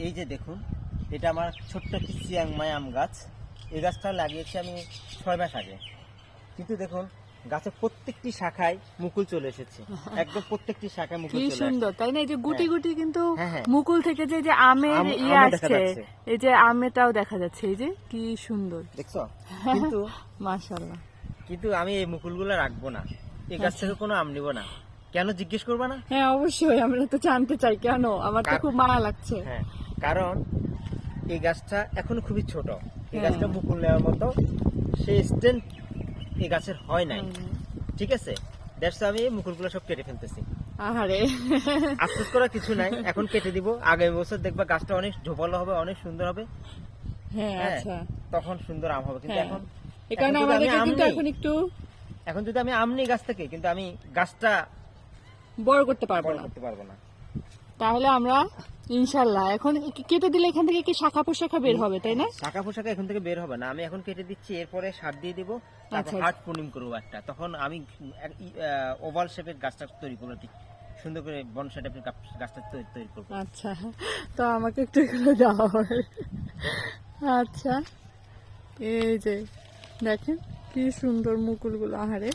এই যে দেখুন, এটা আমার ছোট্ট একটি চিয়াংমাই আম গাছ। এই গাছটা লাগিয়েছি আমি 6 মাস আগে। কিন্তু দেখুন গাছের প্রত্যেকটি শাখায় মুকুল চলে এসেছে, একদম প্রত্যেকটি শাখায় মুকুল কি চলে আসছে। সুন্দর তাই না? এই যে গুটি হ্যাঁ। গুটি কিন্তু হ্যাঁ, হ্যাঁ। মুকুল থেকে যে আমের আমও ইয়ে দেখা আসছে, যাচ্ছে। এই যে আমেটাও দেখা যাচ্ছে, এই যে কি সুন্দর, দেখছো? কিন্তু মাশাআল্লাহ। কিন্তু আমি এই মুকুলগুলো রাখবো না, এই গাছ থেকে কোনো আম নিব না। কেন জিজ্ঞেস করবা না? হ্যাঁ অবশ্যই, আমরা তো জানতে চাই কেন, আমার তো খুব মায়া লাগছে। হ্যাঁ, কারণ এই গাছটা এখনো খুবই ছোট। এই হ্যাঁ। গাছটা মুকুল নেওয়ার মতো সেই স্ট্রেন্থ এই গাছের হয় নাই, ঠিক আছে? দ্যাটস আমি এই মুকুলগুলো সব কেটে ফেলতেছি। আহারে, আফসোস করার কিছু নাই, এখন কেটে দিব। আগামী বছর দেখবা গাছটা অনেক ঝোপালো হবে, অনেক সুন্দর হবে। হ্যাঁ হ্যাঁ, আচ্ছা, তখন সুন্দর আম হবে। কিন্তু হ্যাঁ। এখন এই কারণে এখন যদি আমি আমাদেরকে আম কিন্তু নেই, এখন একটু এখন যদি আমি আম নেই গাছ থেকে, কিন্তু আমি গাছটা বড় করতে পারবো বড় না। করতে পারবো না। তাহলে আমরা ইনশাল্লাহ এখন কেটে দিলে এখান থেকে কি শাখা পোশাখা বের হবে, তাই না? শাখা পোশাকা এখন থেকে বের হবে না, আমি এখন কেটে দিচ্ছি, এরপরে সার দিয়ে দিব, তারপর আচ্ছা। হার্ড প্রুনিং করবো একটা। তখন আমি ওভাল শেপের গাছটা তৈরি করবো, ঠিক সুন্দর করে বনসাই টাইপের গাছটা তৈরি করবো। আচ্ছা, তো আমাকে একটু এগুলো দেওয়া হবে। আচ্ছা, এই যে দেখেন কি সুন্দর মুকুলগুলো, আহারে।